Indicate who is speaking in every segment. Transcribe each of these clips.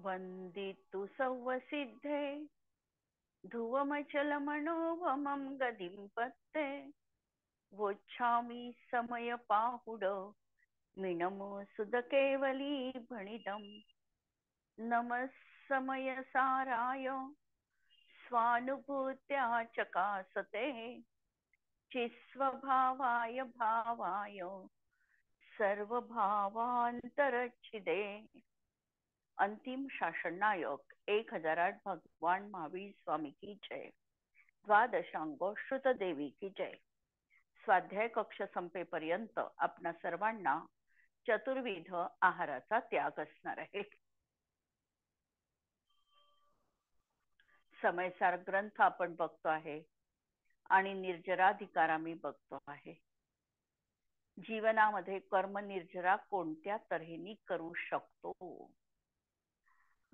Speaker 1: वन्दितु सौवसिद्धे ध्रुवमचलमनोभमं गदिं पत्ते वोच्छामि समयपाहुड मिनमसुधकेवली भणिदम् नमः समयसाराय स्वानुभूत्या चकासते चिस्वभावाय भावाय सर्वभावांतरच्छिदे। अंतिम शासन नायक 1008 भगवान महावीर स्वामी की जय। द्वादशांगो श्रुत देवी की जय। स्वाध्याय कक्ष संपेपर्यंत आपणा सर्वांना चतुर्विध आहाराचा त्याग असणार आहे। समयसार ग्रंथ आपण बघतो आहे आणि निर्जराधिकार आम्ही बघतो आहे। जीवनामध्ये कर्म निर्जरा कोणत्या तऱ्हेने करू शकतो?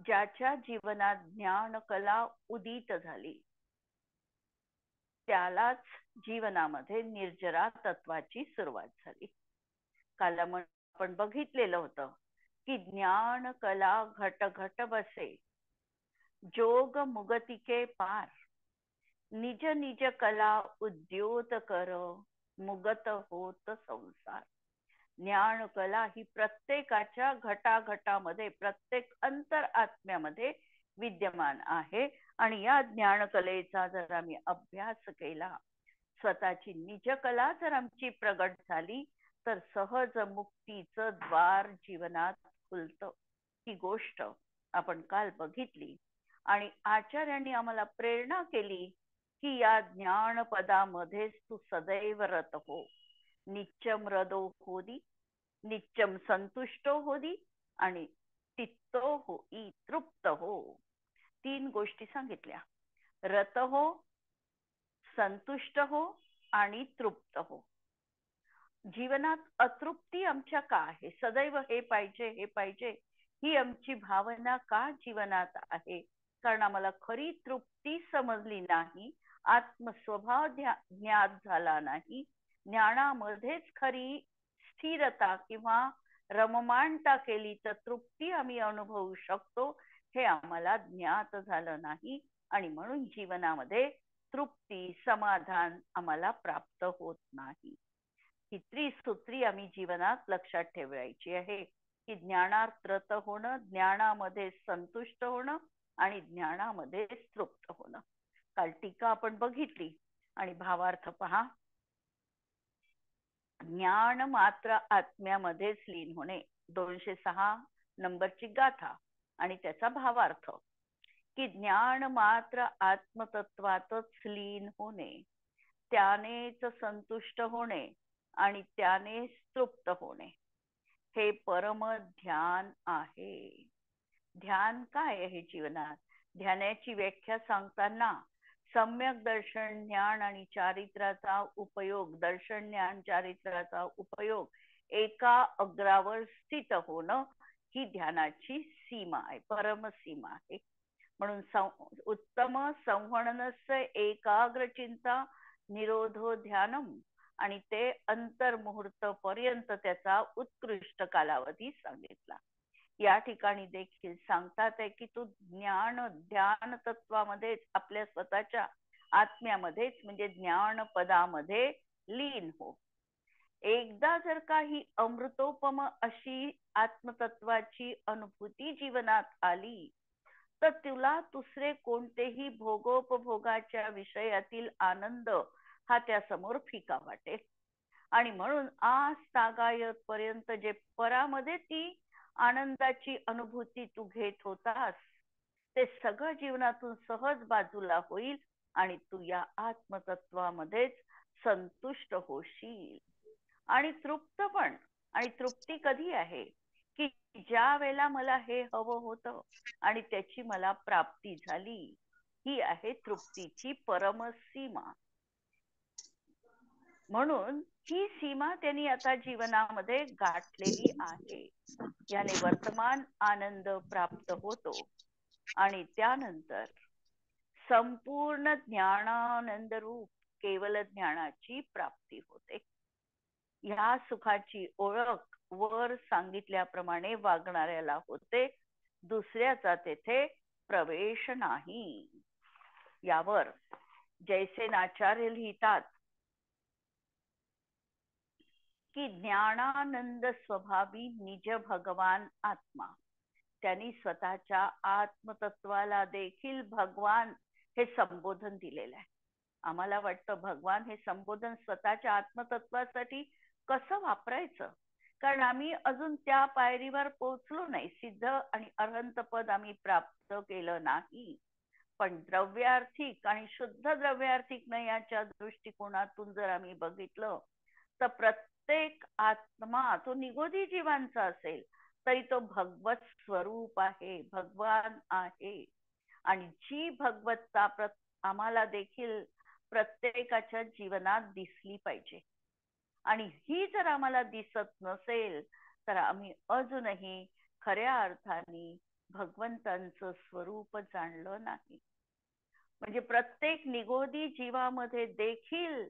Speaker 1: ज्याच्या जीवनात ज्ञान कला उदित झाली त्यालाच जीवनामध्ये निर्जरा तत्वाची सुरुवात झाली। काल आपण बघितलेलं होतं की ज्ञान कला घट घट बसे जोग मुगतिके पार निज निज कला उद्योत कर मुगत होत संसार। ज्ञान कला ही प्रत्येकाच्या घटाघटामध्ये प्रत्येक अंतरात्म्यामध्ये विद्यमान आहे आणि या ज्ञान कलेचा जर आम्ही अभ्यास केला, स्वतःची निज कला जर आमची प्रगट झाली तर सहज मुक्तीचं द्वार जीवनात खुलतं। ही गोष्ट आपण काल बघितली आणि आचार्यांनी आम्हाला प्रेरणा केली की या ज्ञान पदामध्येच तू सदैव रत हो। नित्यम हृदो होदी, नित्यम संतुष्टो होदी आणि चित्तो होई तृप्त हो। 3 गोष्टी सांगितल्या। रत हो, संतुष्ट हो आणि तृप्त हो। जीवनात अतृप्ती आमच्या का आहे? सदैव हे पाहिजे हे पाहिजे ही आमची भावना का जीवनात आहे? कारण आम्हाला खरी तृप्ती समजली नाही, आत्मस्वभाव ज्ञात झाला नाही, ज्ञानामध्येच खरी स्थिरता किंवा रममानता केली तर तृप्ती आम्ही अनुभवू शकतो हे आम्हाला ज्ञात झालं नाही आणि म्हणून जीवनामध्ये तृप्ती समाधान आम्हाला प्राप्त होत नाही। ही त्रिसूत्री आम्ही जीवनात लक्षात ठेवायची आहे की ज्ञानात रत होणं, ज्ञानामध्ये संतुष्ट होणं आणि ज्ञानामध्ये तृप्त होणं। काल टीका आपण बघितली आणि भावार्थ पहा। ज्ञान मात्र आत्म्यामध्येच लीन होणे, 206 नंबरची गाथा आणि त्याचा भावार्थ की ज्ञान मात्र आत्मतत्वातच लीन होणे, त्यानेच संतुष्ट होणे आणि त्याने तृप्त होणे हे परम ध्यान आहे। ध्यान काय आहे जीवनात? ध्यानाची व्याख्या सांगताना सम्यक दर्शन ज्ञान आणि चारित्र्याचा उपयोग, दर्शन ज्ञान चारित्र्याचा उपयोग एका अग्रावर स्थित होणं ही ध्यानाची सीमा आहे, परम सीमा आहे। म्हणून उत्तम संवहनस्य एकाग्र चिंता निरोधो ध्यानम आणि ते अंतर्मुहूर्त पर्यंत त्याचा उत्कृष्ट कालावधी सांगितला। या ठिकाणी देखील सांगतात आहे की तू ज्ञान ध्यान तत्वामध्येच आपल्या स्वतःच्या आत्म्यामध्येच म्हणजे ज्ञान पदामध्ये लीन हो। एकदा जर काही अमृतोपम अशी आत्मतत्वाची अनुभूती जीवनात आली तर तुला दुसरे कोणतेही भोगोपभोगाच्या विषयातील आनंद हा त्यासमोर फिका वाटेल आणि म्हणून आज तागायत पर्यंत जे परामध्ये ती आनंदाची अनुभूती तू घेत होतास ते सगळं जीवनातून सहज बाजूला होईल आणि तू या आत्मतत्वामध्येच संतुष्ट होशील आणि तृप्त पण। आणि तृप्ती कधी आहे की ज्या वेळेला मला हे हवं होतं आणि त्याची मला प्राप्ती झाली, ही आहे तृप्तीची परमसीमा। म्हणून ही सीमा त्यांनी आता जीवनामध्ये गाठलेली आहे। याने वर्तमान आनंद प्राप्त होतो आणि त्यानंतर संपूर्ण ज्ञानानंद रूप केवल ज्ञानाची प्राप्ती होते। ह्या सुखाची ओळख वर सांगितल्याप्रमाणे वागणाऱ्याला होते दुसऱ्याचा तेथे प्रवेश नाही. यावर जयसेनाचार्य लिहितात की ज्ञानानंद स्वभावी निज भगवान आत्मा. त्यांनी स्वतःच्या आत्मतत्वाला देखील भगवान हे संबोधन दिलेलं आहे. आम्हाला वाटतं भगवान हे संबोधन स्वतःच्या आत्मतत्वासाठी कसं वापरायचं, कारण आम्ही अजून त्या पायरीवर पोहोचलो नाही. सिद्ध आणि अरहंत पद आम्ही प्राप्त केलं नाही. पण द्रव्यार्थिक आणि शुद्ध द्रव्यार्थिक नयाच्या दृष्टिकोनातून जर आम्ही बघितलं तर प्रत्येक आत्मा तो निगोदी जीवांचा असेल तरी तो भगवत स्वरूप आहे, भगवान आहे. आणि जी भगवत्ता आम्हाला देखील प्रत्येकाच्या जीवनात दिसली पाहिजे. आणि ही जर आम्हाला दिसत नसेल तर आम्ही अजूनही खऱ्या अर्थाने भगवंतांचं स्वरूप जाणलं नाही. म्हणजे प्रत्येक निगोदी जीवामध्ये देखील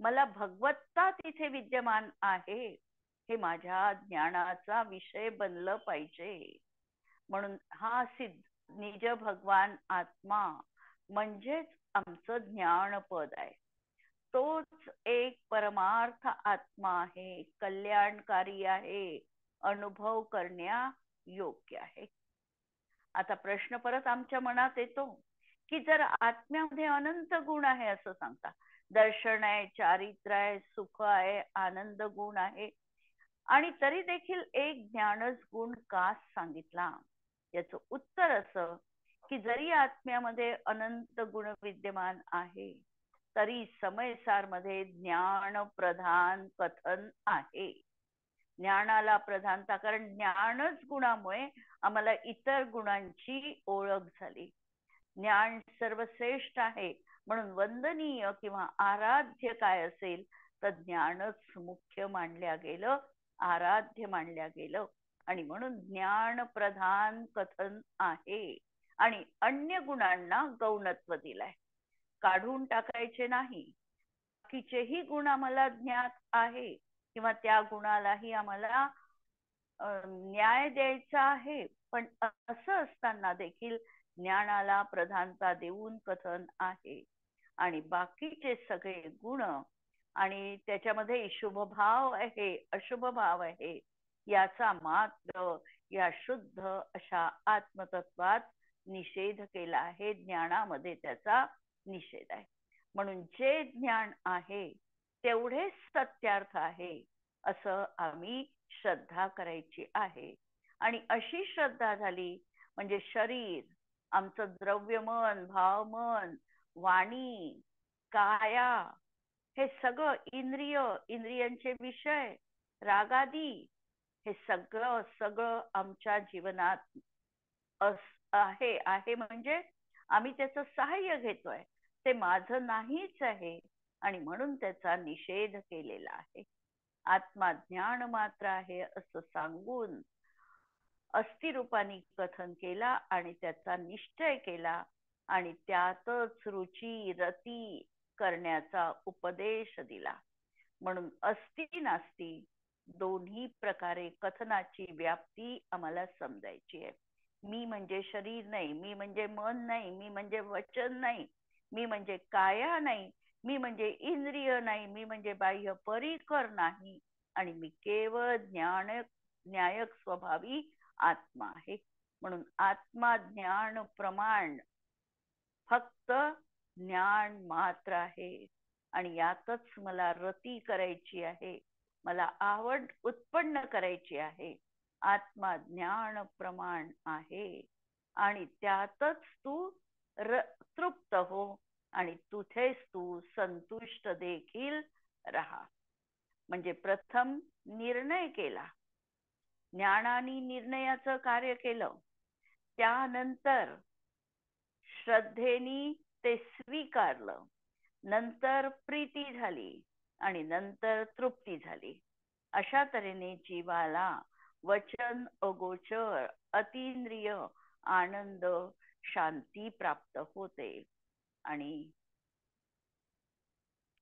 Speaker 1: मला भगवत्ता तिथे विद्यमान आहे हे माझ्या ज्ञानाचा विषय बनलं पाहिजे. म्हणून हा सिद्ध निज भगवान आत्मा म्हणजेच आमचं ज्ञानपद आहे. तोच एक परमार्थ आत्मा आहे, कल्याणकारी आहे, अनुभव करण्या योग्य आहे. आता प्रश्न परत आमच्या मनात येतो की जर आत्म्यामध्ये अनंत गुण आहे असं सांगता, दर्शन आहे, चारित्र्य आहे, सुख आहे, आनंद गुण आहे, आणि तरी देखील एक ज्ञानच गुण का सांगितला? याचं उत्तर असं की जरी आत्म्यामध्ये अनंत गुण विद्यमान आहे तरी समयसार मध्ये ज्ञान प्रधान कथन आहे. ज्ञानाला प्रधानता, कारण ज्ञानच गुणामुळे आम्हाला इतर गुणांची ओळख झाली. ज्ञान सर्वश्रेष्ठ आहे म्हणून वंदनीय किंवा आराध्य काय असेल तर ज्ञानच मुख्य मानल्या गेलं, आराध्य मानल्या गेलं. आणि म्हणून ज्ञान प्रधान कथन आहे. आणि अन्य गुणांना गौणत्व दिलाय, काढून टाकायचे नाही. बाकीचेही गुण आम्हाला ज्ञात आहे किंवा त्या गुणालाही आम्हाला न्याय द्यायचा आहे. पण असं असताना देखील ज्ञानाला प्रधानता देऊन कथन आहे. आणि बाकीचे सगळे गुण आणि त्याच्यामध्ये शुभ भाव आहे, अशुभ भाव आहे, याचा मात्र या शुद्ध अशा आत्मतत्वात निषेध केला आहे. ज्ञानामध्ये त्याचा निषेध आहे. म्हणून जे ज्ञान आहे तेवढेच सत्यार्थ आहे असं आम्ही श्रद्धा करायची आहे. आणि अशी श्रद्धा झाली म्हणजे शरीर, आमचं द्रव्य मन, भाव मन, वाणी, काया, हे सगळं इंद्रिय, इंद्रियांचे विषय, रागादी, हे सगळं सगळं आमच्या जीवनात आहे म्हणजे आम्ही त्याचं सहाय्य घेतोय, ते माझं नाहीच आहे आणि म्हणून त्याचा निषेध केलेला आहे. आत्मा ज्ञान मात्र आहे असं सांगून अस्थिरूपाने कथन केला आणि त्याचा निश्चय केला आणि त्यातच रुची रती करण्याचा उपदेश दिला. म्हणून अस्ति नास्ति दोन्ही प्रकारे कथनाची व्याप्ती आम्हाला समजायची आहे. मी म्हणजे शरीर नाही, मी म्हणजे मन नाही, मी म्हणजे वचन नाही, मी म्हणजे काया नाही, मी म्हणजे इंद्रिय नाही, मी म्हणजे बाह्य परिकर नाही, आणि मी केवळ न्यायक स्वभावी आत्मा आहे. म्हणून आत्मा ज्ञान प्रमाण फक्त ज्ञान मात्र आहे आणि यातच मला रती करायची आहे, मला आवड उत्पन्न करायची आहे. आत्मा ज्ञान प्रमाण आहे आणि त्यातच तू तृप्त हो आणि तुझेच तू संतुष्ट देखील राहा. म्हणजे प्रथम निर्णय केला, ज्ञानाने निर्णयाचं कार्य केलं, त्यानंतर श्रद्धेने ते स्वीकारलं, नंतर प्रीती झाली आणि नंतर तृप्ती झाली. अशा तऱ्हेने जीवाला वचन, अगोचर, अतींद्रिय आनंद, शांती प्राप्त होते. आणि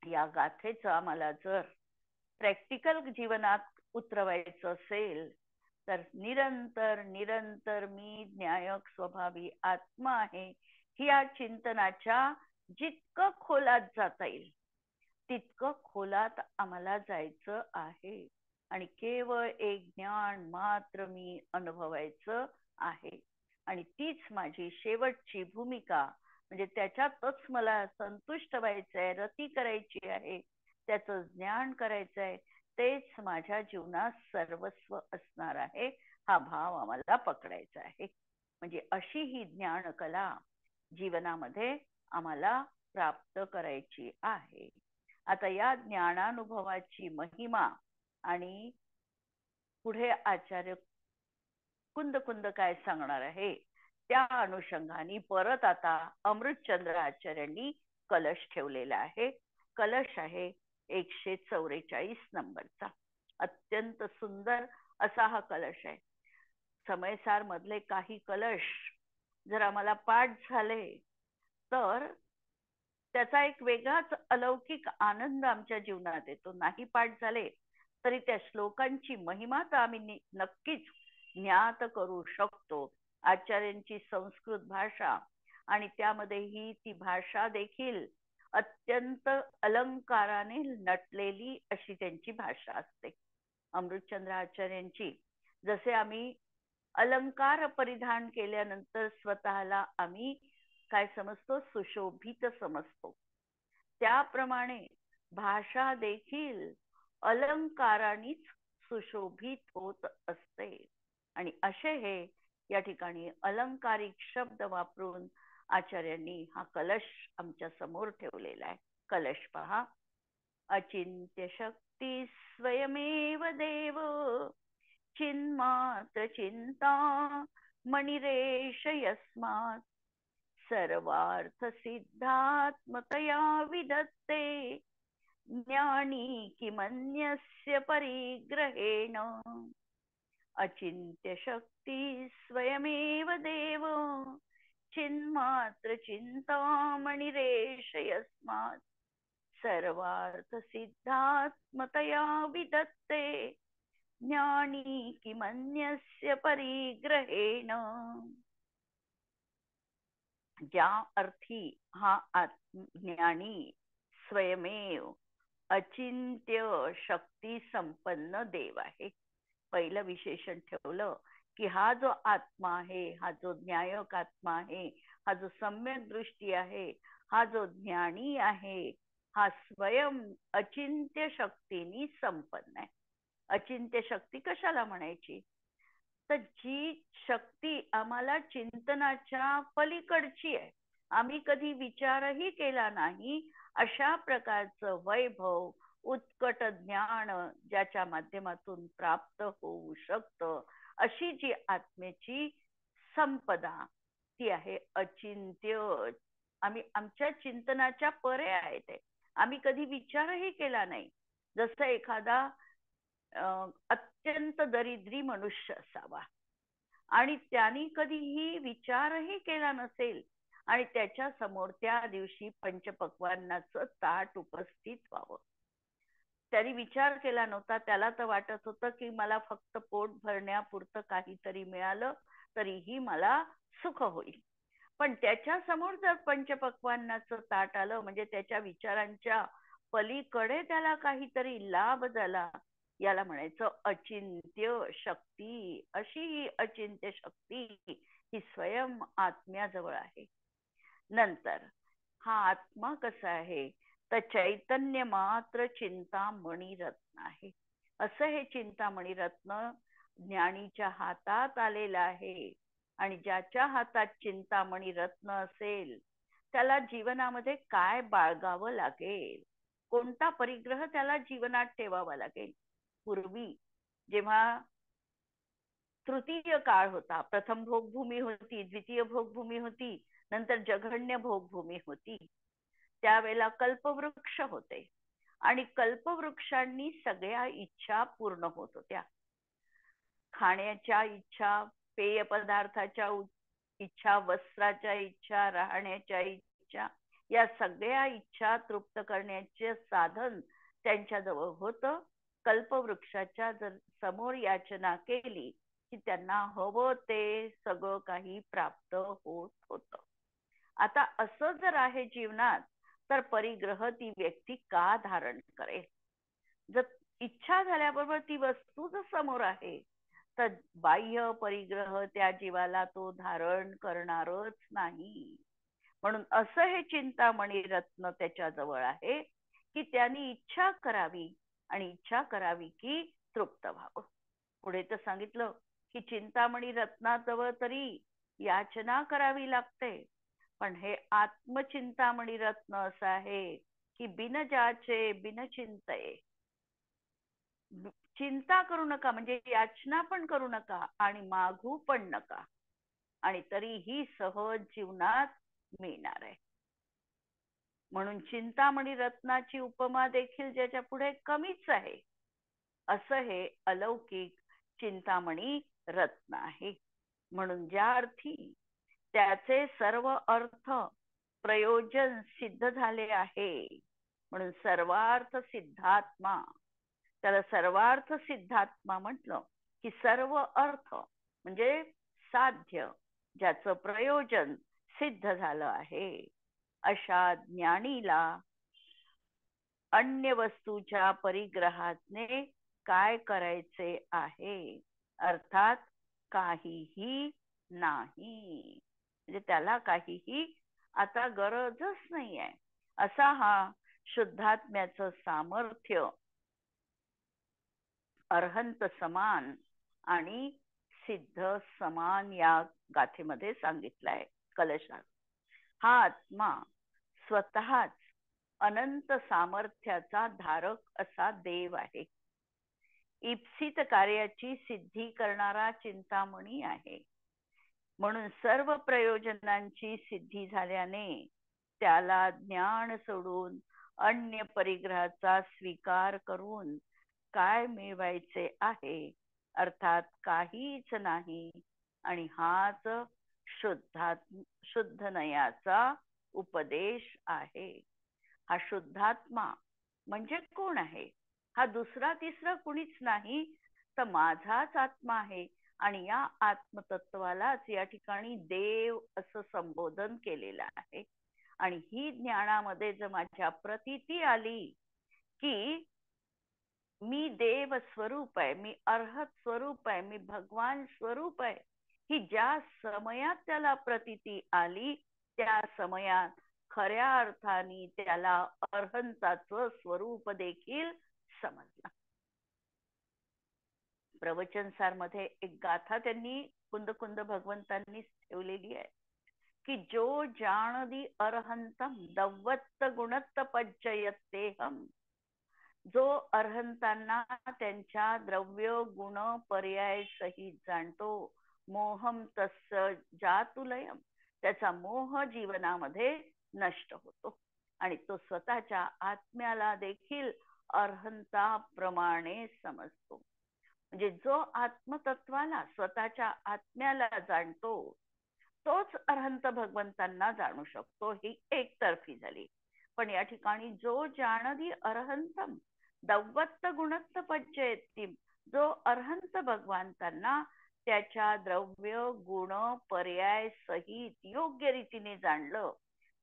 Speaker 1: या गाथेचं आम्हाला जर प्रॅक्टिकल जीवनात उतरवायचं असेल तर निरंतर निरंतर मी ज्ञायक स्वभावी आत्मा आहे, ही या चिंतनाच्या जितकं खोलात जाता येईल तितकं खोलात आम्हाला जायचं आहे आणि केवळ एक ज्ञान मात्र मी अनुभवायचं आहे. आणि तीच माझी शेवटची भूमिका, म्हणजे त्याच्यातच मला संतुष्ट व्हायचंय, रती करायची आहे, त्याचं ज्ञान करायचंय, तेच माझ्या जीवनात सर्वस्व असणार आहे, हा भाव आम्हाला पकडायचा आहे. म्हणजे अशी ही ज्ञान कला जीवनामध्ये आम्हाला प्राप्त करायची आहे. आता या ज्ञानानुभवाची महिमा आणि पुढे आचार्य कुंद कुंद काय सांगणार आहे त्या अनुषंगाने परत आता अमृतचंद्र आचार्यांनी कलश ठेवलेला आहे. कलश आहे 144 नंबरचा. अत्यंत सुंदर असा हा कलश आहे. समयसार मधले काही कलश जर आम्हाला पाठ झाले तर त्याचा एक वेगळाच अलौकिक आनंद आमच्या जीवनात येतो. नाही पाठ झाले तरी त्या श्लोकांची महिमा तर आम्ही नक्कीच ज्ञात करू शकतो. आचार्यांची संस्कृत भाषा आणि त्यामध्ये ही ती भाषा देखील अत्यंत अलंकाराने नटलेली अशी त्यांची भाषा असते. अमृतचंद्र आचार्यांची जसे आम्ही अलंकार परिधान केल्यानंतर स्वतःला आम्ही काय समजतो, सुशोभित समजतो, त्याप्रमाणे भाषा देखील अलंकारानेच सुशोभित होत असते. आणि असे हे या ठिकाणी अलंकारिक शब्द वापरून आचार्यांनी हा कलश आमच्या समोर ठेवलेला आहे. कलश पहा. अचिंत्य शक्ती स्वयमेव देव, चिन्मात्र चिंता मणिरेश यस्मात्, सर्वार्थ सिद्धात्मतया विधत्ते, ज्ञानी किमन्यस्य परिग्रहेण. अचिंत्य शक्ती स्वयमेव देव, चिन्मात्र चिंतामणिरेश यस्मात्, सर्वार्थ सिद्धात्मतया विधत्ते, ज्ञानी किमन्यस्य परिग्रहेण. ज्या अर्थी हा ज्ञानी स्वयमेव अचिंत्य शक्ती संपन्न देव आहे. पहिलं विशेषण ठेवलं की हा जो आत्मा आहे, हा जो ज्ञायक आत्मा आहे, हा जो सम्यक दृष्टी आहे, हा जो ज्ञानी आहे, हा स्वयं अचिंत्य शक्तीनी संपन्न आहे. अचिंत्य शक्ती कशाला म्हणायची? तर जी शक्ती आम्हाला चिंतनाच्या पलीकडची आहे, आम्ही कधी विचारही केला नाही, अशा प्रकारचं वैभव उत्कट ज्ञान ज्याच्या माध्यमातून प्राप्त होऊ शकतं, अशी जी आत्मेची संपदा ती आहे अचिंत्य. आम्ही आमच्या चिंतनाच्या परे आहे ते, आम्ही कधी विचारही केला नाही. जसं एखादा अत्यंत दरिद्री मनुष्य असावा आणि त्यांनी कधीही विचारही केला नसेल आणि त्याच्या समोर त्या दिवशी पंचपक्वान्नाचं ताट उपस्थित व्हावं, त्यांनी विचार केला नव्हता. त्याला तर वाटत होतं की मला फक्त पोट भरण्यापुरतं काहीतरी मिळालं तरीही मला सुख होईल. पण त्याच्या समोर जर पंचपक्वान्नाचं ताट आलं म्हणजे त्याच्या विचारांच्या पलीकडे त्याला काहीतरी लाभ झाला, याला म्हणायचं अचिंत्य शक्ती. अशी ही अचिंत्य शक्ती ही स्वयं आत्म्याजवळ आहे. नंतर हा आत्मा कसा आहे तर चैतन्य मात्र चिंतामणी रत्न आहे. असं हे चिंतामणी रत्न ज्ञानीच्या हातात आलेलं आहे. आणि ज्याच्या हातात चिंतामणी रत्न असेल त्याला जीवनामध्ये काय बाळगावं लागेल, कोणता परिग्रह त्याला जीवनात ठेवावा लागेल. पूर्वी जेव्हा तृतीय काळ होता, प्रथम भोगभूमी होती, द्वितीय भोगभूमी होती, नंतर जघन्य भोगभूमी होती, त्यावेळेला कल्पवृक्ष होते आणि कल्पवृक्षांनी सगळ्या इच्छा पूर्ण होत होत्या. खाण्याच्या इच्छा, पेय पदार्थाच्या इच्छा, वस्त्राच्या इच्छा, राहण्याच्या इच्छा, या सगळ्या इच्छा तृप्त करण्याचे साधन त्यांच्याजवळ होतं. कल्पवृक्षाच्या जर समोर याचना केली की त्यांना हवं ते सगळं काही प्राप्त होत होतं. आता असं जर आहे जीवनात, तर परिग्रह ती व्यक्ती का धारण करेल? जर इच्छा झाल्याबरोबर ती वस्तू जर समोर आहे, तर बाह्य परिग्रह त्या जीवाला तो धारण करणारच नाही. म्हणून असं हे चिंतामणी रत्न त्याच्या जवळ आहे, की त्यांनी इच्छा करावी आणि इच्छा करावी की तृप्त व्हावं. पुढे तर सांगितलं की चिंतामणी रत्नाजवळ तरी याचना करावी लागते, पण हे आत्मचिंतामणी रत्न असं आहे की बिन जाचे बिन चिंतये, चिंता करू नका म्हणजे याचना पण करू नका आणि मागू पण नका, आणि तरीही सहज जीवनात मिळणार आहे. म्हणून चिंतामणी रत्नाची उपमा देखील ज्याच्या पुढे कमीच आहे, असं हे अलौकिक चिंतामणी रत्न आहे. म्हणून ज्या अर्थी त्याचे सर्व अर्थ प्रयोजन सिद्ध झाले आहे, म्हणून सर्वार्थ सिद्धात्मा, त्याला सर्वार्थ सिद्धात्मा म्हटलं की सर्व अर्थ म्हणजे साध्य, ज्याचं प्रयोजन सिद्ध झालं आहे, अशा ज्ञानीला अन्य वस्तूच्या परिग्रहाने काय करायचे आहे, अर्थात काहीही नाही. म्हणजे त्याला काहीही आता गरजच नाही आहे, असा हा शुद्धात्म्याचं सामर्थ्य अर्हंत समान आणि सिद्ध समान या गाथेमध्ये सांगितलंय कलशात. हा आत्मा स्वतःच अनंत सामर्थ्याचा धारक असा देव आहे. इप्सित कार्याची सिद्धी करणारा चिंतामणी आहे. म्हणून सर्व प्रयोजनांची सिद्धी झाल्याने त्याला ज्ञान सोडून अन्य परिग्रहाचा स्वीकार करून काय मिळवायचे आहे, अर्थात काहीच नाही. आणि हाच शुद्ध नयाचा उपदेश आहे. हा शुद्धात्मा म्हणजे कोण आहे? हा दुसरा तिसरा कुणीच नाही, तर माझाच आत्मा आहे. आणि या आत्मतत्वालाच या ठिकाणी देव असं संबोधन केलेलं आहे. आणि ही ज्ञानामध्ये जर माझ्या प्रतीती आली की मी देव स्वरूप आहे, मी अर्हत स्वरूप आहे, मी भगवान स्वरूप आहे, ही ज्या समयात त्याला प्रतीती आली, त्या समयात खऱ्या अर्थाने त्याला अर्हंताचं स्वरूप देखील समजलं. प्रवचनसार मध्ये एक गाथा त्यांनी कुंद कुंद भगवंतांनी ठेवलेली आहे की जो जाणदी अर्हंतम दव्वत्त गुणत्त पज्जयतेहम, जो अर्हंतांना त्यांच्या द्रव्य गुण पर्याय सहित जाणतो, मोहम तस्य जातुलयम, त्याचा मोह जीवनामध्ये नष्ट होतो आणि तो स्वतःच्या आत्म्याला देखील अर्हंताप्रमाणे समजतो. म्हणजे जो आत्मतत्वाला स्वतःच्या आत्म्याला जाणतो तोच अर्हंत भगवंतांना जाणू शकतो. ही एकतर्फी झाली. पण या ठिकाणी जो जाणदी अर्हंतम दव्वत्त गुणत्त पज्जयती, जो अर्हंत भगवंतांना त्याच्या द्रव्य गुण पर्याय सहित योग्य रीतीने जाणलं,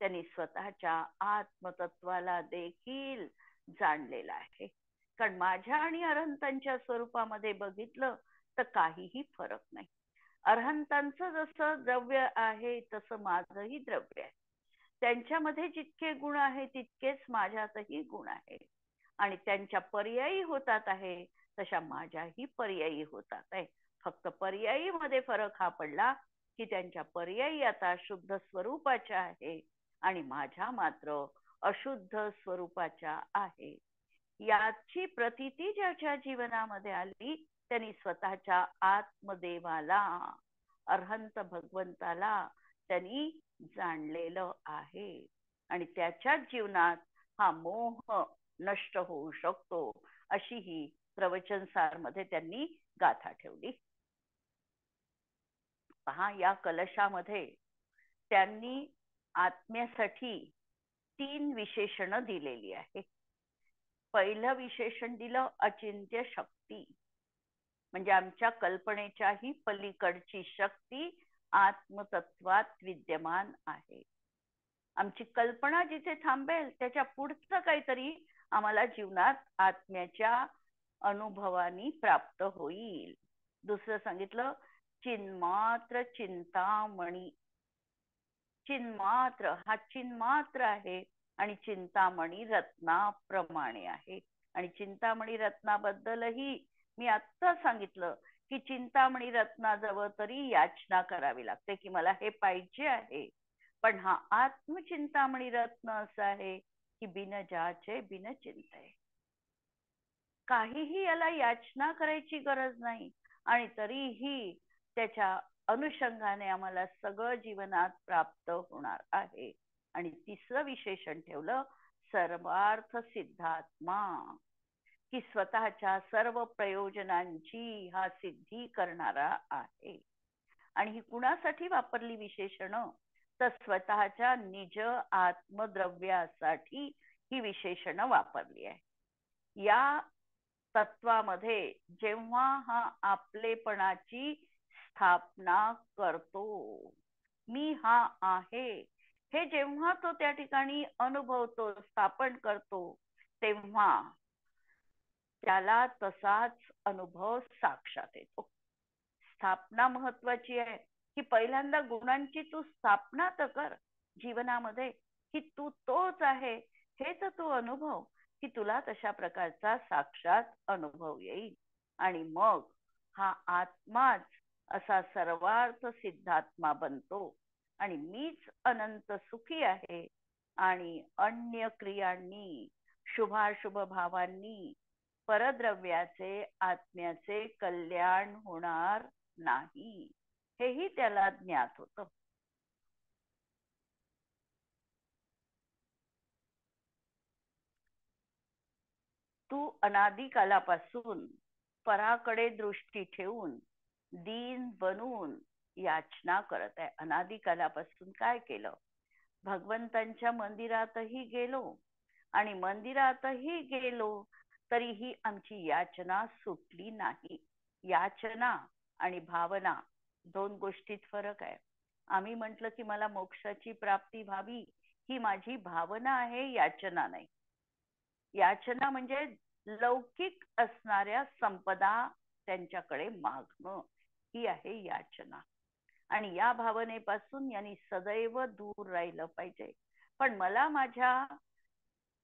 Speaker 1: त्यांनी स्वतःच्या आत्मतत्वाला देखील जाणलेलं आहे. कारण माझ्या आणि अर्हंतांच्या स्वरूपामध्ये बघितलं तर काहीही फरक नाही. अर्हंतांचं जसं द्रव्य आहे तसं माझंही द्रव्य आहे. त्यांच्यामध्ये जितके गुण आहे तितकेच माझ्यातही गुण आहे. आणि त्यांच्या पर्यायी होतात आहे तशा माझ्याही पर्यायी होतात आहे. फक्त पर्यायी मध्ये फरक हा पडला की त्यांच्या पर्यायी आता शुद्ध स्वरूपाच्या आहे आणि माझ्या मात्र अशुद्ध स्वरूपाच्या आहे. याची प्रतीती ज्याच्या जीवनामध्ये आली त्यांनी स्वतःच्या आत्मदेवाला, अर्हंत भगवंताला त्यांनी जाणलेलं आहे आणि त्याच्याच जीवनात हा मोह नष्ट होऊ शकतो, अशी ही प्रवचनसार मध्ये त्यांनी गाथा ठेवली. पहा, या कलशामध्ये त्यांनी आत्म्यासाठी 3 विशेषण दिलेली आहे. पहिलं विशेषण दिलं अचिंत्य शक्ती, म्हणजे आमच्या कल्पनेच्याही पलीकडची शक्ती आत्मतत्वात विद्यमान आहे. आमची कल्पना जिथे थांबेल त्याच्या पुढचं काहीतरी आम्हाला जीवनात आत्म्याच्या अनुभवानी प्राप्त होईल. दुसरं सांगितलं, चिन्मात्र चिंतामणी. चिन्मात्र हा चिन्मात्र आहे आणि चिंतामणी रत्नाप्रमाणे आहे. आणि चिंतामणी रत्नाबद्दलही मी आत्ता सांगितलं की चिंतामणी रत्नाजवळ तरी याचना करावी लागते की मला हे पाहिजे आहे. पण हा आत्मचिंतामणी रत्न असा आहे की बिन जाचे बिन चिंते. काहीही याला याचना करायची गरज नाही आणि तरीही त्याच्या अनुषंगाने आम्हाला सगळं जीवनात प्राप्त होणार आहे. आणि तिसरं विशेषण ठेवलं, सर्वार्थ सिद्धात्मा, की स्वतःच्या सर्व प्रयोजनांची हा सिद्धी करणारा आहे. आणि ही कुणासाठी वापरली विशेषण, तर स्वतःच्या निज आत्मद्रव्यासाठी ही विशेषण वापरली आहे. या तत्वामध्ये जेव्हा हा आपलेपणाची स्थापना करतो, मी हा आहे हे जेव्हा तो त्या ठिकाणी अनुभवतो, स्थापन करतो, तेव्हा त्याला तसाच अनुभव साक्षात येतो. स्थापना महत्वाची आहे की पहिल्यांदा गुणांची तू स्थापना तर कर जीवनामध्ये, की तू तोच आहे हे तर तू अनुभव, की तुला तशा प्रकारचा साक्षात अनुभव येईल. आणि मग हा आत्माच असा सर्वार्थ सिद्धात्मा बनतो आणि मीच अनंत सुखी आहे आणि अन्य क्रियांनी शुभाशुभ भावांनी परद्रव्याचे आत्म्याचे कल्याण होणार नाही, हेही त्याला ज्ञात होतं. तू अनादिकालापासून पराकडे दृष्टी ठेवून दीन बनून याचना करत आहे. अनादिकालापासून काय केलं? भगवंतांच्या मंदिरातही गेलो आणि मंदिरातही गेलो तरीही आमची याचना सुटली नाही. याचना आणि भावना दोन गोष्टीत फरक आहे. आम्ही म्हटलं की मला मोक्षाची प्राप्ती व्हावी, ही माझी भावना आहे, याचना नाही. याचना म्हणजे लौकिक असणाऱ्या संपदा त्यांच्याकडे मागणं, ही आहे याचना. आणि या भावनेपासून यांनी सदैव दूर राहिलं पाहिजे. पण मला माझ्या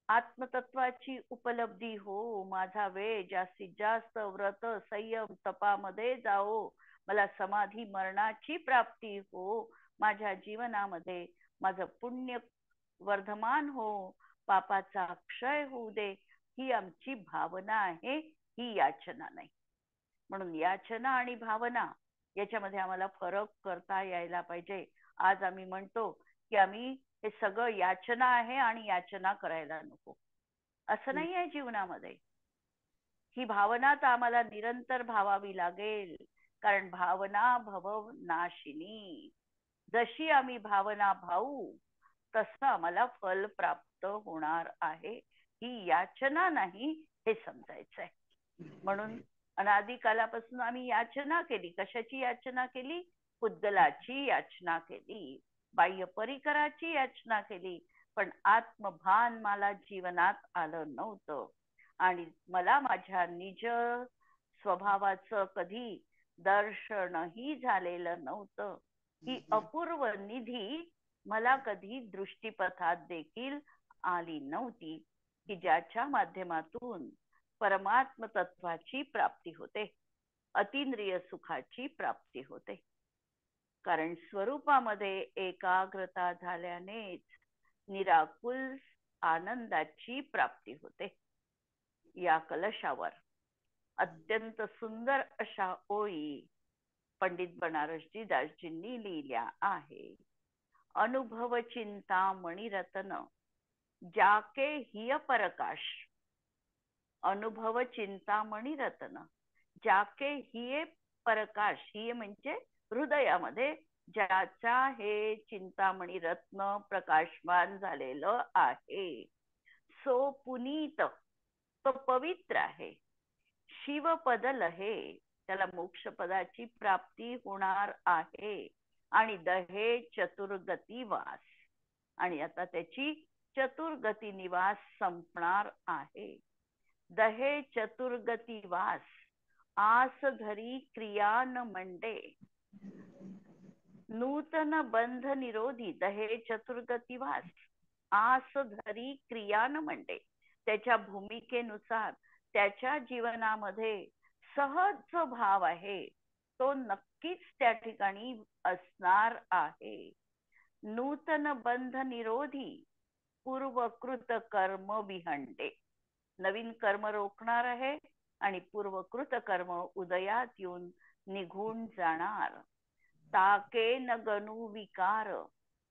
Speaker 1: आत्मतत्वाची उपलब्धी हो, माझा वेळ जास्तीत जास्त व्रत संयम तपामध्ये जाओ, मला समाधी मरणाची प्राप्ती हो, माझ्या जीवनामध्ये माझं पुण्य वर्धमान हो, पापाचा क्षय होऊ दे, ही आमची भावना आहे, ही याचना नाही. म्हणून याचना आणि भावना याच्यामध्ये आम्हाला फरक करता यायला पाहिजे. आज आम्ही म्हणतो की आम्ही हे सगळं याचना आहे आणि याचना करायला नको, असं नाही आहे जीवनामध्ये. ही भावना तर आम्हाला निरंतर भावावी लागेल, कारण भावना भव नाशिनी. जशी आम्ही भावना भावू तसं आम्हाला फल प्राप्त होणार आहे. ही याचना नाही, हे समजायचंय. म्हणून अनादिकालापासून आम्ही याचना केली. कशाची याचना केली? पुद्गलाची याचना केली, बाह्य परिकराची याचना केली, पण आत्मभान मला जीवनात आलं नव्हतं आणि मला माझ्या निज स्वभावाचं कधी दर्शनही झालेलं नव्हतं. ही अपूर्व निधी मला कधी दृष्टीपथात देखील आली नव्हती, की ज्याच्या माध्यमातून परमात्म तत्वाची प्राप्ती होते, अतींद्रिय सुखाची प्राप्ती होते. कारण स्वरूपामध्ये एकाग्रता झाल्यानेच निराकुल आनंदाची प्राप्ती होते. या कलशावर अत्यंत सुंदर अशा ओळी पंडित बनारसजी दासजींनी लिहिल्या आहे. अनुभव चिंतामणी रतन जाके हिय परकाश. अनुभव चिंतामणी रतन जाके हिये परकाश. हिये म्हणजे हृदयामध्ये ज्याचा हे चिंतामणी रत्न प्रकाशमान झालेलं आहे. सो पुनीत, तो पवित्र आहे. शिवपद लहे, त्याला मोक्षपदाची प्राप्ती होणार आहे. आणि दहे चतुर्गती वास, आणि आता त्याची चतुर्गती निवास संपणार आहे. दहे चतुर्गती वास आस धरी क्रिया न मंडे, नूतन बंध निरोधी. दहे चतुर्गती वास आस धरी क्रिया न मंडे, त्याच्या भूमिकेनुसार त्याच्या जीवनामध्ये सहज भाव आहे तो नक्कीच त्या ठिकाणी असणार आहे. नूतन बंध निरोधी पूर्वकृत कर्म विहंडे, नवीन कर्म रोखणार आहे आणि पूर्वकृत कर्म उदयात येऊन निघून जाणार. ताके न गणू विकार,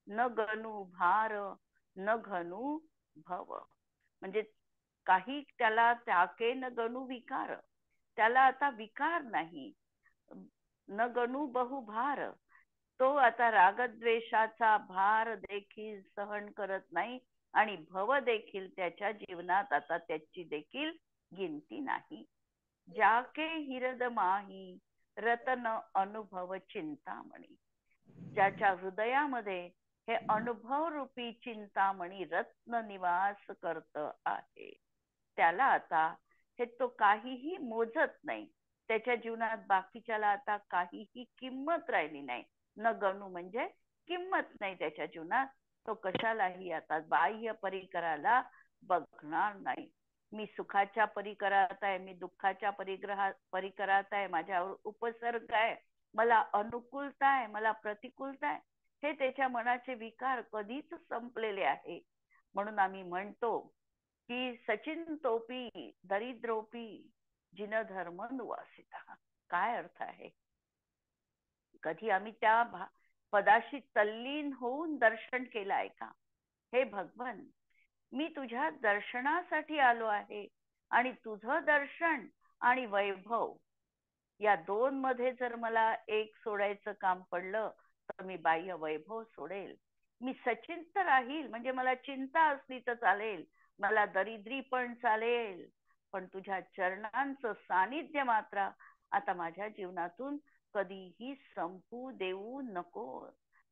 Speaker 1: न गणू भार, न घनू भव. म्हणजे काही त्याला ताके न गणू विकार, त्याला आता विकार नाही. न गणू बहुभार, तो आता रागद्वेषाचा भार देखील सहन करत नाही आणि भव देखील त्याच्या जीवनात आता त्याची देखील गिनती नाही. जाके हिरद माही रतन अनुभव चिंतामणी, ज्याच्या हृदयामध्ये हे अनुभव रूपी चिंतामणी रत्न निवास करत आहे, त्याला आता हे तो काहीही मोजत नाही. त्याच्या जीवनात बाकीच्याला आता काहीही किंमत राहिली नाही. न गणू म्हणजे किंमत नाही त्याच्या जीवनात. तो कशालाही आता बाह्य परिकराला बघणार नाही. मी सुखाच्या परिकरात आहे, मी दुःखाच्या परिकरात आहे, माझ्यावर उपसर्ग आहे, मला अनुकूलता आहे, मला प्रतिकूलता आहे, हे त्याच्या मनाचे विकार कधीच संपलेले आहे. म्हणून आम्ही म्हणतो की सचिन तोपी दरिद्रोपी जिन धर्म निवासिता. काय अर्थ आहे? कधी आम्ही त्या पदाशी तल्लीन होऊन दर्शन केलं आहे का? हे भगवान, मी तुझ्या दर्शनासाठी आलो आहे आणि तुझं दर्शन आणि वैभव या दोन मध्ये जर मला एक सोडायचं काम पडलं तर मी बाह्य वैभव सोडेल. मी सचिंत राहील, म्हणजे मला चिंता असली तर चालेल, मला दरिद्री पण चालेल, पण तुझ्या चरणांचं सानिध्य मात्र आता माझ्या जीवनातून कधीही संपू देऊ नको.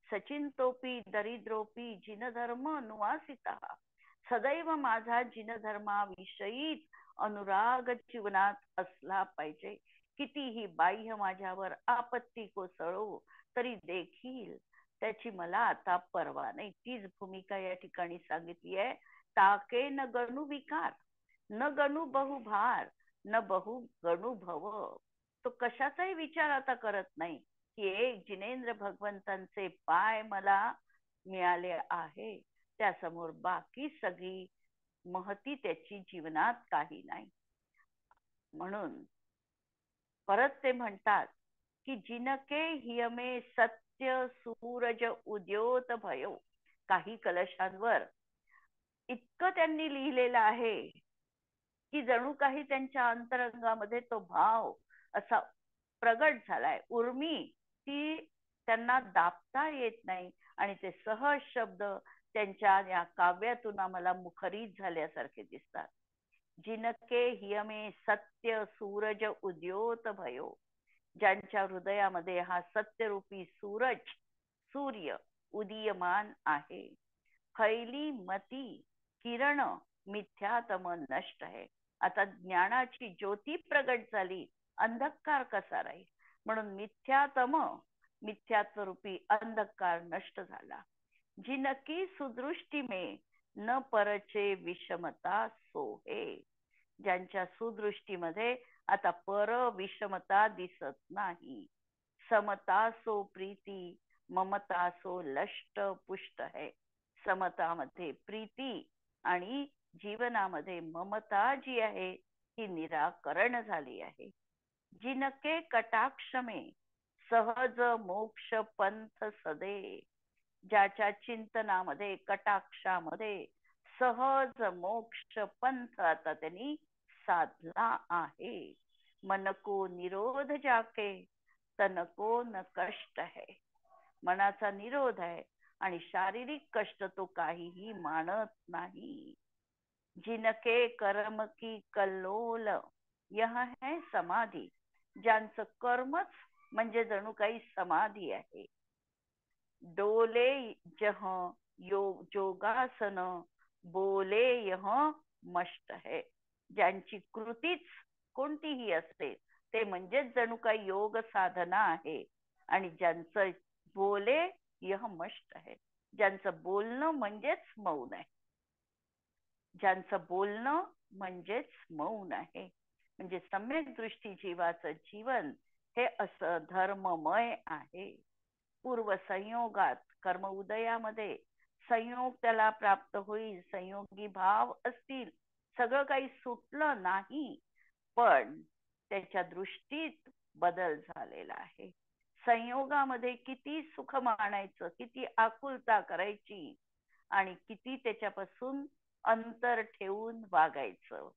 Speaker 1: सचिंतोपी दरिद्रोपी जिनधर्म निवासिता, सदैव माझा जिनधर्माविषयीच अनुराग जीवनात असला पाहिजे. कितीही बाह्य माझ्यावर आपत्ती कोसळो तरी देखील त्याची मला आता पर्वा नाही. तीच भूमिका या ठिकाणी सांगितली आहे. ताके न गणू विकार, न गणू बहुभार, न बहु गणू भव. तो कशाचाही विचार आता करत नाही की एक जिनेंद्र भगवंतांचे पाय मला मिळाले आहे, त्यासमोर बाकी सगळी महती त्याची जीवनात काही नाही. म्हणून परत ते म्हणतात की जिनके हियमे सत्य सूरज उद्योत भयो. काही कलशांवर इतकं त्यांनी लिहिलेलं आहे की जणू काही त्यांच्या अंतरंगामध्ये तो भाव असा प्रगट झालाय. उर्मी ती त्यांना दाबता येत नाही आणि ते सहज शब्द त्यांच्या या काव्यातून आम्हाला मुखरित झाल्यासारखे दिसतात. जिनके हियमे सत्य सूरज उद्योत भयो, ज्यांच्या हृदयामध्ये हा सत्यरूपी सूरज सूर्य उदीयमान आहे. खैली मती किरण मिथ्यातम नष्ट आहे. आता ज्ञानाची ज्योती प्रगट झाली, अंधकार कसा राहील? म्हणून मिथ्यात्वरूपी अंधकार नष्ट झाला. जिनकी सुदृष्टी में न परचे विषमता सोहे, ज्यांच्या सुदृष्टीमध्ये आता पर विषमता दिसत नाही. समता सो प्रीती, ममता सो लष्ट पुष्ट है. समतामध्ये प्रीती आणि जीवनामध्ये ममता जी आहे ती निराकरण झाली आहे. जिनके कटाक्ष में सहज मोक्ष पंथ सदे, ज्याच्या चिंतनामध्ये कटाक्षामध्ये सहज मोक्ष पंथ आता त्यांनी साधला आहे. मन को निरोध जाके तनको न कष्ट है, मनाचा निरोध आहे आणि शारीरिक कष्ट तो काहीही मानत नाही. जिनके कर्म की कल्लोल यह है समाधी, ज्यांचं कर्मच म्हणजे जणू काही समाधी आहे. डोले जह योग जोगासन, बोले यह मस्त है. ज्यांची कृतीच कोणतीही असते ते म्हणजेच जणू काही योग साधना आहे. आणि ज्यांचं बोले यह मस्त है, ज्यांचं बोलणं म्हणजेच मौन आहे. ज्यांचं बोलणं म्हणजेच मौन आहे. म्हणजे सम्यक दृष्टी जीवाचं जीवन हे असं धर्ममय आहे. पूर्व संयोगात कर्म उदयामध्ये संयोग त्याला प्राप्त होईल, संयोगी भाव असतील, सगळं काही सुटलं नाही, पण त्याच्या दृष्टीत बदल झालेला आहे. संयोगामध्ये किती सुख मानायचं, किती आकुलता करायची आणि किती त्याच्यापासून अंतर ठेवून वागायचं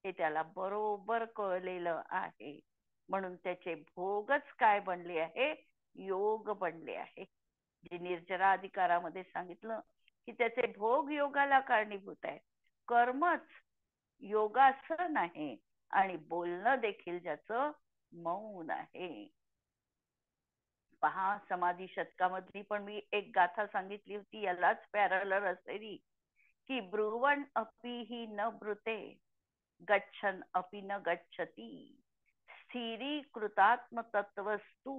Speaker 1: हे त्याला बरोबर कळलेलं आहे. म्हणून त्याचे भोगच काय बनले आहे, योग बनले आहे. जे निर्जरा अधिकारामध्ये सांगितलं की त्याचे भोग योगाला कारणीभूत आहे. कर्मच योगासन आहे आणि बोलणं देखील ज्याचं मौन आहे. पहा, समाधी शतकामधली पण मी एक गाथा सांगितली होती यालाच पॅरलर असलेली, की ब्रुवण अपि ही न ब्रुते, गच्छन अपि न गच्छती, स्थिरीकृतात्म तत्वस्तु,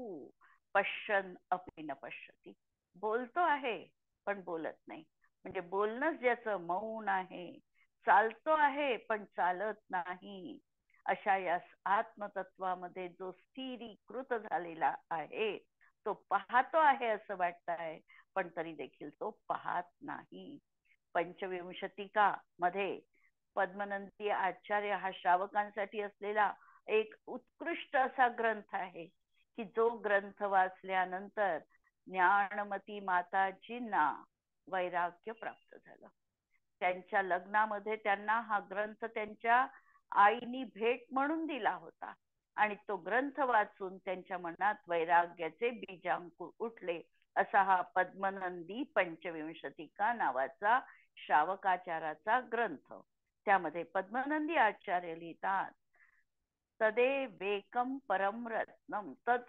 Speaker 1: पश्यन अपि न पश्यती. बोलतो आहे पण बोलत नाही. म्हणजे बोलणंच ज्याचं मौन आहे. चालतो आहे पण चालत नाही. अशा या आत्मतत्वामध्ये जो स्थिरीकृत झालेला आहे तो पाहतो आहे असं वाटत आहे, पण तरी देखील तो पाहत नाही. पंचविंशतिका मध्ये पद्मनंदी आचार्य हा श्रावकांसाठी असलेला एक उत्कृष्ट असा ग्रंथ आहे, की जो ग्रंथ वाचल्यानंतर ज्ञानमती माताजींना वैराग्य प्राप्त झालं. त्यांच्या लग्नामध्ये त्यांना हा ग्रंथ त्यांच्या आईनी भेट म्हणून दिला होता आणि तो ग्रंथ वाचून त्यांच्या मनात वैराग्याचे बीजांकुर उठले. असा हा पद्मनंदी पंचविंशतिका नावाचा श्रावकाचाराचा ग्रंथ. त्यामध्ये पद्मनंदी आचार्य लिहितात, तदेवेकम परम रत्नम, तद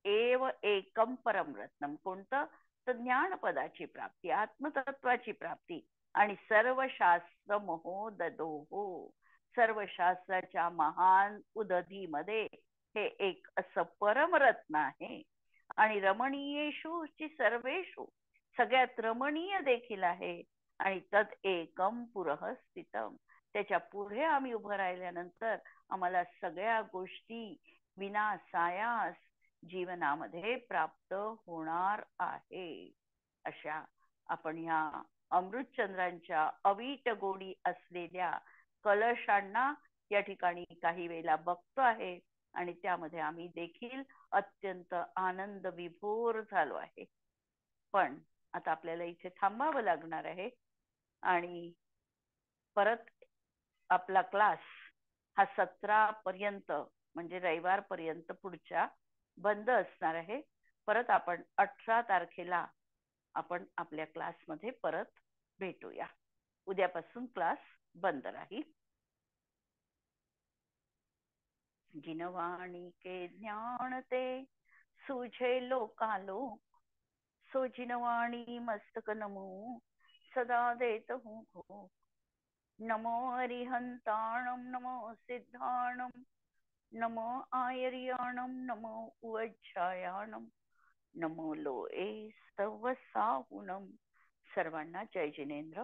Speaker 1: एव एकम परम रत्नम. कोणतं? तर ज्ञानपदाची प्राप्ती, आत्मतत्वाची प्राप्ती. आणि सर्व शास्त्र महोदधो, सर्व शास्त्राच्या महान उदधीमध्ये हे एक असं परमरत्न आहे. आणि रमणीयेषु ची सर्वेषु, सगळ्यात रमणीय देखील आहे. आणि तद एकम पुरः स्थितम, त्याच्या पुढे आम्ही उभं राहिल्यानंतर आम्हाला सगळ्या गोष्टी विनासायास जीवनामध्ये प्राप्त होणार आहे. अशा आपण ह्या अमृतचंद्रांच्या अवीट गोडी असलेल्या कलशांना या ठिकाणी काही वेळेला बघतो आहे आणि त्यामध्ये आम्ही देखील अत्यंत आनंद विभोर झालो आहे. पण आता आपल्याला इथे थांबावं लागणार आहे आणि परत आपला क्लास हा 17 पर्यंत म्हणजे रविवार पर्यंत पुढच्या बंद असणार आहे. परत आपण 18 तारखेला आपण आपल्या क्लासमध्ये परत भेटूया. उद्यापासून क्लास बंद राहील. जिनवाणी के ज्ञान ते सुझे लोकालोक, सो जिनवाणी मस्तक नमो सदा देत हूँ घोष. नमो अरिहंताणम, नमो सिद्धाणम, नमो आयर्याणम, नमो उज्जायाणम, नमो लोए स्तव साहुणम. सर्वांना जय जिनेंद्र.